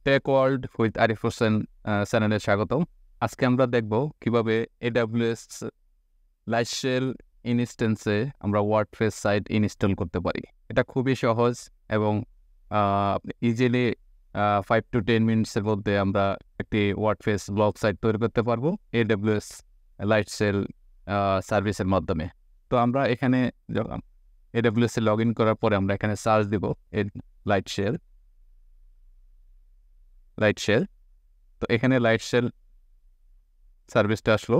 Take world with Arif Hossain চ্যানেলে স্বাগতম। আজকে আমরা দেখব কিভাবে AWS লাইটশেল ইনস্ট্যান্সে আমরা ওয়ার্ডপ্রেস সাইট ইনস্টল করতে পারি। এটা খুবই সহজ এবং ইজিলি 5 to 10 মিনিটসের মধ্যে আমরা একটি ওয়ার্ডপ্রেস ব্লগ সাইট তৈরি করতে পারবো AWS লাইটশেল সার্ভিসের মাধ্যমে। তো আমরা এখানে যখন AWS লগ ইন করার পরে আমরা এখানে সার্চ দিব লাইটশেল। তো এখানে লাইটশেল সার্ভিসটা আসলো।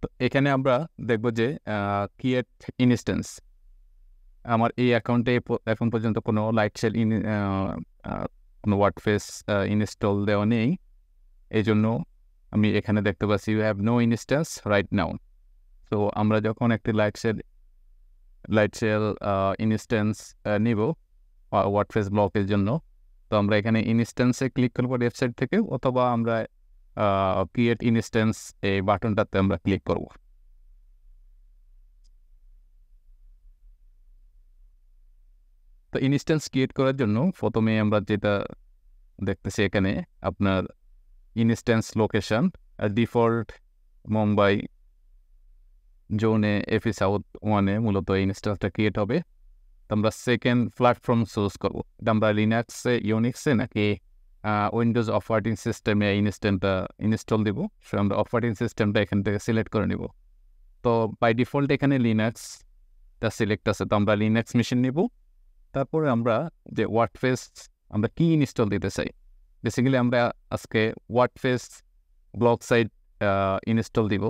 তো এখানে আমরা দেখব যে ক্রিয়েট ইনস্ট্যান্স। আমার এই অ্যাকাউন্টে এখন পর্যন্ত কোনো লাইটশেল কোনো ওয়ার্ডপ্রেস ইনস্টল দেওয়া নেই, এই জন্য আমি এখানে দেখতে পাচ্ছি you have no instance right now. তো আমরা যখন একটি লাইটশেল ইনস্ট্যান্স নিব ওয়ার্ডপ্রেস ব্লকের জন্য, তো আমরা এখানে ইনস্ট্যান্সে ক্লিক করবো ওয়েবসাইট থেকে, অথবা আমরা ক্রিয়েট ইনস্ট্যান্স এই বাটনটাতে আমরা ক্লিক করব। তো ইনস্ট্যান্স ক্রিয়েট করার জন্য প্রথমে আমরা যেটা দেখতেছি এখানে আপনার ইনস্ট্যান্স লোকেশন ডিফল্ট মুম্বাই জোনে এফি সাউথ 1-এ মূলত ইনস্ট্যান্সটা ক্রিয়েট হবে। তো আমরা সেকেন্ড প্ল্যাটফর্ম চুজ করবো, এটা আমরা লিনাক্সে ইউনিক্সে নাকি উইন্ডোজ অপারেটিং সিস্টেমে ইনস্ট্যান্টটা ইনস্টল দিব। সো আমরা অপারেটিং সিস্টেমটা এখান থেকে সিলেক্ট করে নিব। তো বাই ডিফল্ট এখানে লিনাক্সটা সিলেক্ট আছে, তো আমরা লিনাক্স মেশিন নিব। তারপরে আমরা যে ওয়ার্ডপ্রেস আমরা কি ইনস্টল দিতে চাই, বেসিক্যালি আমরা আজকে ওয়ার্ডপ্রেস ব্লগ সাইট ইনস্টল দিব।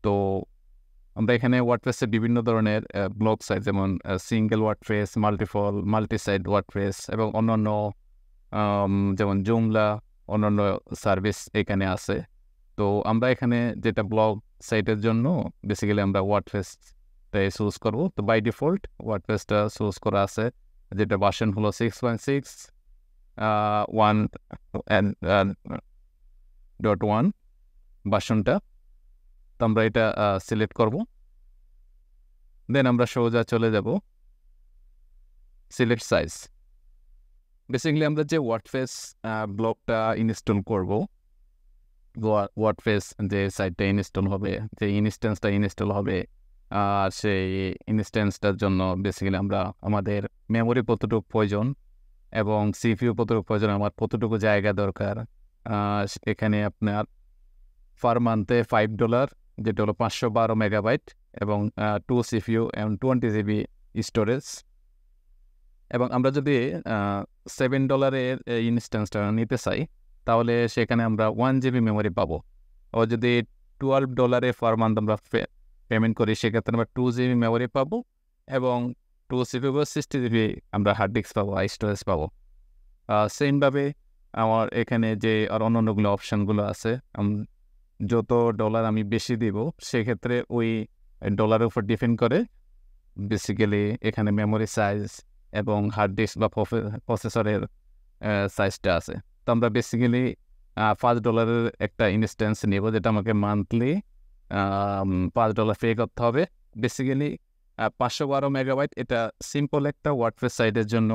তো আমরা এখানে ওয়ার্ডপ্রেসে বিভিন্ন ধরনের ব্লগ সাইট, যেমন single WordPress, multi site WordPress এবং অন্যান্য যেমন জুমলা, অন্যান্য সার্ভিস এখানে আছে। তো আমরা এখানে যেটা ব্লগ সাইটের জন্য বেসিক্যালি আমরা ওয়ার্ডপ্রেসটাই চুজ করব। তো বাই ডিফল্ট ওয়ার্ডপ্রেসটা চুজ করা আছে, যেটা ভার্সন হলো 6.6.1 ভার্সনটা। তো আমরা এটা সিলেক্ট করব। দেন আমরা সোজা চলে যাব সিলেক্ট সাইজ। বেসিক্যালি আমরা যে ওয়ার্ডপ্রেস ব্লগটা ইনস্টল করব, ওয়ার্ডপ্রেস যে সাইটটা ইনস্টল হবে, যে ইনস্ট্যান্সটা ইনস্টল হবে, সেই ইনস্ট্যান্সটার জন্য বেসিক্যালি আমরা আমাদের মেমোরি কতটুকু প্রয়োজন এবং সিপিইউ কতটুকু প্রয়োজন, আমার কতটুকু জায়গা দরকার, এখানে আপনার পার মান্থে $5, যেটা হলো 512 মেগাবাইট, এবং 2 সিপিইউ এবং 20 জিবি স্টোরেজ। এবং আমরা যদি $7 ইনস্ট্যান্সটা নিতে চাই, তাহলে সেখানে আমরা 1 জিবি মেমোরি পাবো। ও যদি $12 পার মান্থ আমরা পেমেন্ট করি, সেক্ষেত্রে আমরা 2 জিবি মেমোরি পাবো এবং 2 সিপিইউ 60 জিবি আমরা হার্ড ডিস্ক পাবো, স্টোরেজ পাবো। সেমভাবে আমার এখানে যে আর অন্যান্যগুলো অপশানগুলো আছে, যত ডলার আমি বেশি দিব সেক্ষেত্রে ওই ডলারের উপর ডিপেন্ড করে বেসিক্যালি এখানে মেমোরি সাইজ এবং হার্ড ডিস্ক বা প্রসেসরের সাইজটা আছে। তো আমরা বেসিক্যালি $5 একটা ইনস্ট্যান্স নেব, যেটা আমাকে মান্থলি $5 পে করতে হবে। বেসিক্যালি 512 মেগাবাইট, এটা সিম্পল একটা ওয়ার্ডপ্রেস সাইটের জন্য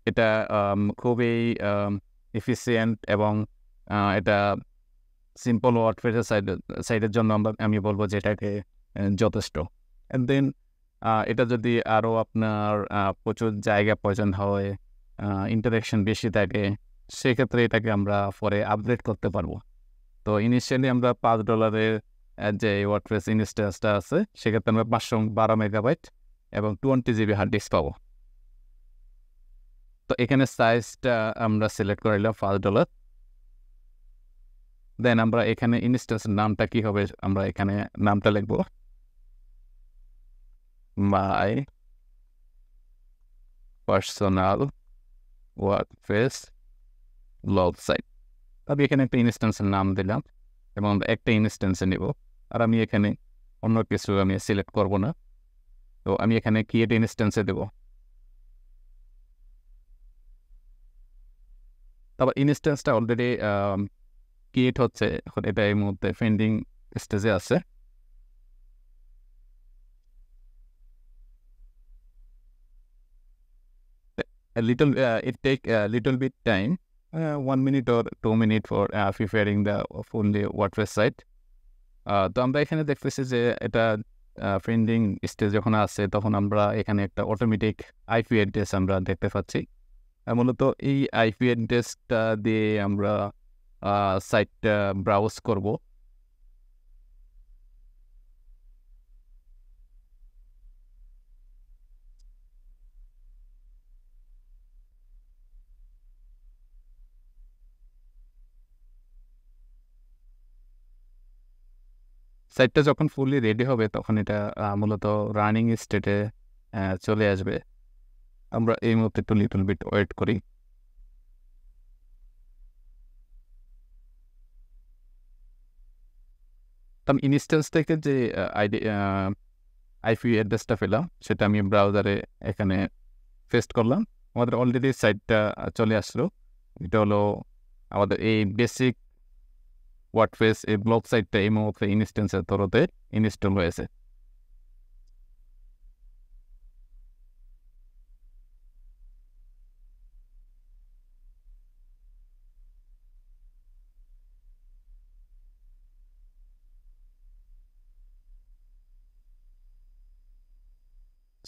এটা খুবই এফিসিয়েন্ট এবং এটা সিম্পল ওয়ার্ডপ্রেসের সাইটের জন্য আমি বলবো যে এটাকে যথেষ্ট। অ্যান্ড দেন এটা যদি আরও আপনার প্রচুর জায়গা প্রয়োজন হয়, ইন্টারেকশন বেশি থাকে, সেক্ষেত্রে এটাকে আমরা পরে আপগ্রেড করতে পারবো। তো ইনিশিয়ালি আমরা $5 যে ওয়ার্ডপ্রেস ইনস্ট্যান্সটা আছে, সেক্ষেত্রে আমরা 512 মেগাবাইট এবং 20 জিবি হার্ড ডিস্ক পাবো। তো এখানে সাইজটা আমরা সিলেক্ট করে নিলাম $5। দেন আমরা এখানে ইনস্ট্যান্সের নামটা কি হবে, আমরা এখানে নামটা লিখব my personal WordPress blog site. আমি এখানে একটা ইনস্ট্যান্সের নাম দিলাম এবং আমরা একটা ইনস্ট্যান্সে নেব, আর আমি এখানে অন্য কিছু আমি সিলেক্ট করব না। তো আমি এখানে ক্রিয়েট ইনস্ট্যান্সে দেব। তারপর ইনস্ট্যান্সটা অলরেডি ক্রিয়েট হচ্ছে, এখন এটা এই মুহূর্তে পেন্ডিং স্টেজে আছে। a little it take a little bit time, 1 minute or 2 minute for preparing the fully WordPress site. তো আমরা এখানে দেখতেছি যে এটা প্রিন্টিং স্টেজ যখন আছে তখন আমরা এখানে একটা অটোমেটিক আইপি অ্যাড্রেস আমরা দেখতে পাচ্ছি। মূলত এই আইপি অ্যাড্রেসটা দিয়ে আমরা সাইটটা ব্রাউজ করব। সাইটটা যখন ফুললি রেডি হবে তখন এটা মূলত রানিং স্টেটে চলে আসবে। আমরা এই মুহূর্তে একটু লিটল বিট ওয়েট করি। আমি ইনস্ট্যান্স থেকে যে আইপি অ্যাড্রেসটা পেলাম সেটা আমি ব্রাউজারে এখানে পেস্ট করলাম। আমাদের অলরেডি সাইটটা চলে আসলো। এটা হলো আমাদের এই বেসিক ওয়ার্ডপ্রেস এই ব্লগ সাইটটা এই মুহূর্তে ইনস্ট্যান্সের তরফে ইনস্টল হয়েছে।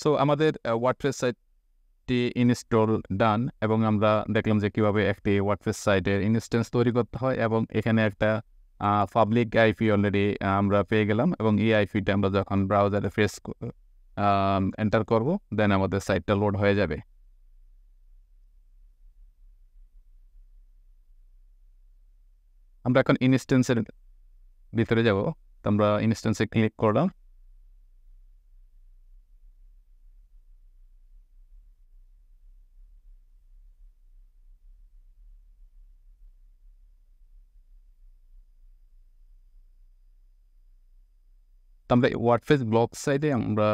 সো আমাদের ওয়ার্ডপ্রেস সাইটটি ইনস্টল ডান, এবং আমরা দেখলাম যে কীভাবে একটি ওয়ার্ডপ্রেস সাইটের ইনস্ট্যান্স তৈরি করতে হয়, এবং এখানে একটা পাবলিক আইপি অলরেডি আমরা পেয়ে গেলাম, এবং এই আইপিটা আমরা যখন ব্রাউজারে এন্টার করব দেন আমাদের সাইটটা লোড হয়ে যাবে। আমরা এখন ইনস্ট্যান্সের ভিতরে যাব। তো আমরা ইনস্ট্যান্সে ক্লিক করলাম। তো আমরা ওয়ার্ডপ্রেস ব্লগ সাইটে আমরা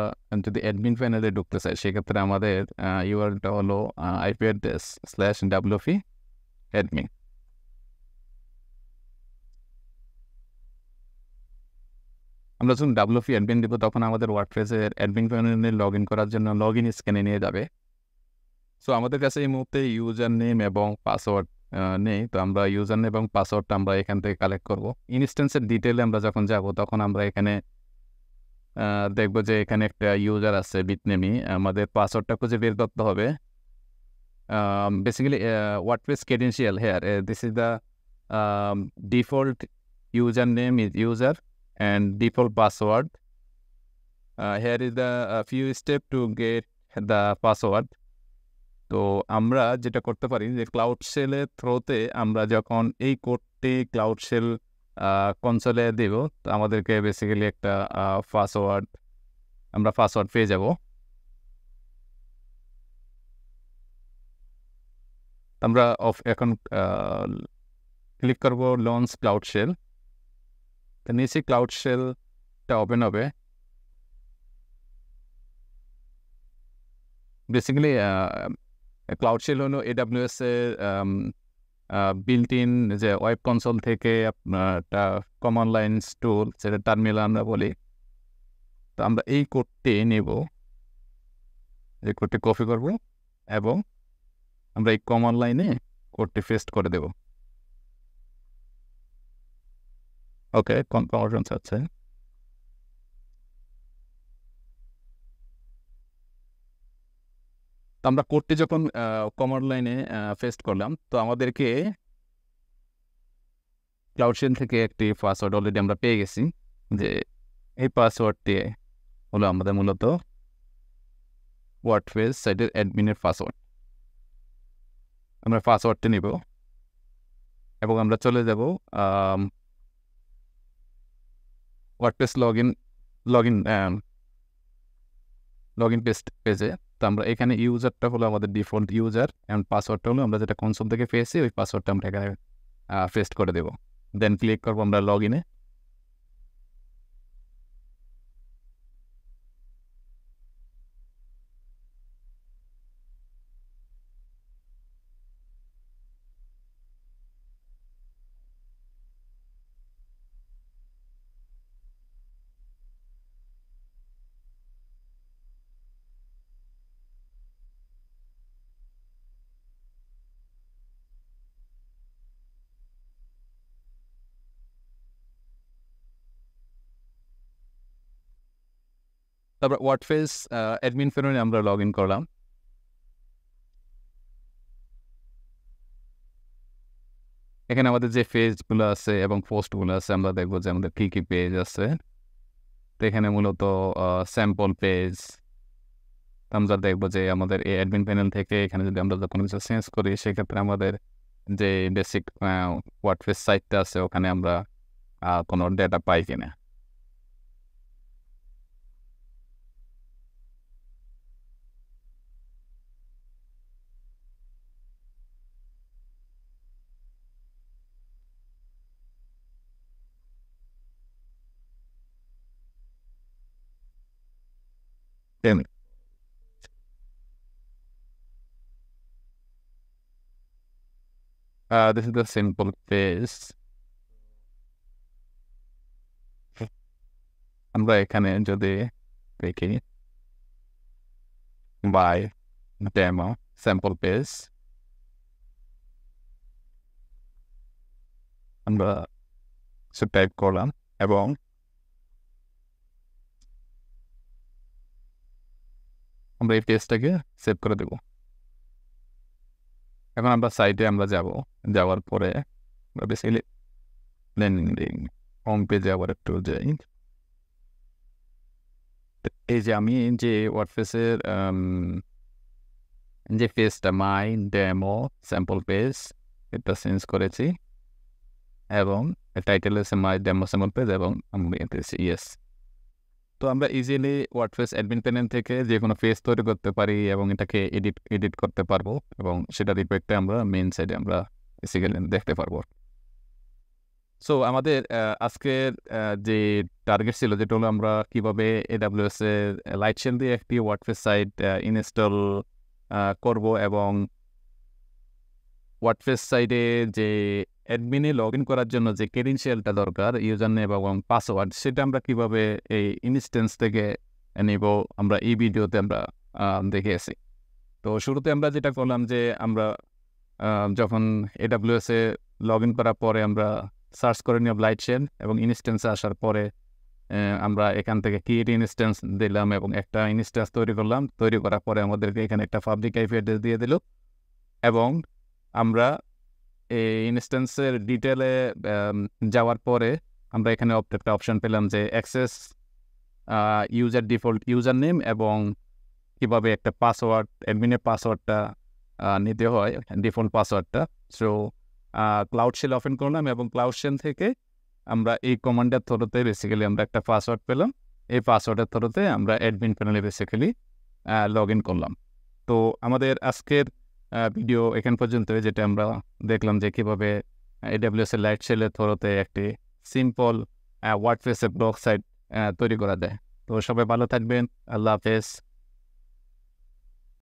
যদি অ্যাডমিন প্যানেলে ঢুকতে চাই সেক্ষেত্রে আমাদের ইউআরএলটা হলো আইপি অ্যাড্রেস /wp অ্যাডমিন। আমরা যখন WP অ্যাডমিন দিব তখন আমাদের ওয়ার্ডপ্রেসের অ্যাডমিন প্যানেলে লগ ইন করার জন্য লগ ইন স্ক্যানে নিয়ে যাবে। সো আমাদের কাছে এই মুহূর্তে ইউজার নেম এবং পাসওয়ার্ড নেই, তো আমরা ইউজার নেম এবং পাসওয়ার্ডটা আমরা এখান থেকে কালেক্ট করব। ইনস্ট্যান্সের ডিটেলে আমরা যখন যাব তখন আমরা এখানে দেখব যে এখানে একটা ইউজার আছে বিটনেমি। আমাদের পাসওয়ার্ডটা খুঁজে বের করতে হবে। Basically WordPress credential here, this is the default username is user and default password. Here is the few step to get the password. তো আমরা যেটা করতে পারি যে ক্লাউড সেলের থ্রোতে আমরা যখন এই কোডটি ক্লাউড সেল কনসোলে দেব তো আমাদেরকে বেসিক্যালি একটা আমরা পাসওয়ার্ড পেয়ে যাব। আমরা এখন ক্লিক করব লঞ্চ ক্লাউড সেল। তো নিচে ক্লাউড সেলটা ওপেন হবে। বেসিক্যালি ক্লাউড সেল হলো AWS এর বিল্ট ইন যে ওয়েব কনসোল থেকে একটা কমন লাইন্স টুল, সেটা টার্মিনাল আমরা বলি। তো আমরা এই কোডটি নেব, এই কোডটি কপি করব এবং আমরা এই কমন লাইনে কোডটি পেস্ট করে দেব। ওকে, কনফার্মেশন আছে। তো আমরা কোডটি যখন কমন লাইনে পেস্ট করলাম তো আমাদেরকে ক্লাউড সেল থেকে একটি পাসওয়ার্ড অলরেডি আমরা পেয়ে গেছি। যে এই পাসওয়ার্ডটি হলো আমাদের মূলত ওয়ার্ডপ্রেস সাইটের অ্যাডমিনের পাসওয়ার্ড। আমরা পাসওয়ার্ডটি নেব এবং আমরা চলে যাব ওয়ার্ডপ্রেস লগ ইন পেজে। তো আমরা এখানে ইউজারটা হলো আমাদের ডিফল্ট ইউজার এবং পাসওয়ার্ডটা হলো আমরা যেটা কনসোল থেকে পেয়েছি ওই পাসওয়ার্ডটা আমরা এখানে পেস্ট করে দেব। দেন ক্লিক করবো আমরা লগ ইনে। তারপর ওয়ার্ডপ্রেস অ্যাডমিন প্যানেলে আমরা লগ ইন করলাম। এখানে আমাদের যে পেজগুলো আছে এবং পোস্টগুলো আছে আমরা দেখবো যে আমাদের কী কী পেজ আছে। তো এখানে মূলত স্যাম্পল পেজ আমরা দেখবো যে আমাদের এই অ্যাডমিন প্যানেল থেকে এখানে যদি আমরা কোনো কিছু চেঞ্জ করি সেক্ষেত্রে আমাদের যে বেসিক ওয়ার্ডপ্রেস সাইটটা আছে ওখানে আমরা কোনো ডেটা পাই কিনা। This is the simple page. আমরা এখানে যদি দেখি বাই ডেমো স্যাম্পল পেজ, আমরা টাইপ করলাম এবং আমরা এই পেজটাকে সেভ করে দেব। এখন আমরা সাইটে আমরা যাওয়ার পরে আমরা বেসিক্যালি ল্যান্ডিং হোম পেজে আবার একটু যাই। এই যে আমি যে ওয়ার্ডপ্রেসের যে পেজটা মাই ডেমো স্যাম্পল পেজ এটা চেঞ্জ করেছি এবং টাইটেল আছে মাই ডেমো স্যাম্পল পেজ এবং আমি এতেছি ইয়েস। তো আমরা ইজিলি ওয়ার্ডপ্রেস অ্যাডমিন প্যানেল থেকে যে কোনো পেজ তৈরি করতে পারি এবং এটাকে এডিট করতে পারবো এবং সেটার ইফেক্টে আমরা মেইন সাইডে আমরা বেসিক্যালি দেখতে পারবো। সো আমাদের আজকের যে টার্গেট ছিল যেটা হলো আমরা কীভাবে AWS এর লাইটশেল দিয়ে একটি ওয়ার্ডপ্রেস সাইট ইনস্টল করব এবং ওয়ার্ডপ্রেস সাইটে যে অ্যাডমিনে লগ ইন করার জন্য যে ক্রেডেনশিয়ালটা দরকার ইউজার নেম এবং পাসওয়ার্ড সেটা আমরা কিভাবে এই ইনস্ট্যান্স থেকে নেব আমরা এই ভিডিওতে আমরা দেখিয়েছি। তো শুরুতে আমরা যেটা করলাম যে আমরা যখন AWS এ লগ ইন করার পরে আমরা সার্চ করে নিব লাইটশেল এবং ইনস্ট্যান্সে আসার পরে আমরা এখান থেকে ক্রিয়েট ইনস্ট্যান্স দিলাম এবং একটা ইনস্ট্যান্স তৈরি করলাম। তৈরি করার পরে আমাদেরকে এখানে একটা পাবলিক আইপি অ্যাড্রেস দিয়ে দিল এবং আমরা এই ইনস্ট্যান্সের ডিটেলে যাওয়ার পরে আমরা এখানে একটা অপশন পেলাম যে access user default user name এবং কীভাবে একটা পাসওয়ার্ড অ্যাডমিনের পাসওয়ার্ডটা নিতে হয় ডিফল্ট পাসওয়ার্ডটা। সো ক্লাউড শেল ওপেন করলাম এবং ক্লাউড শেল থেকে আমরা এই কমান্ডের থ্রুতে বেসিক্যালি আমরা একটা পাসওয়ার্ড পেলাম। এই পাসওয়ার্ডের থ্রুতে আমরা অ্যাডমিন প্যানেলে বেসিক্যালি লগ ইন করলাম। তো আমাদের আজকের ভিডিও এখান পর্যন্ত, যেটা আমরা দেখলাম যে কীভাবে AWS এর লাইটশেলের থ্রুতে একটি সিম্পল ওয়ার্ডপ্রেসের ব্লগ সাইট তৈরি করা যায়। তো সবাই ভালো থাকবেন, আল্লাহ হাফেজ।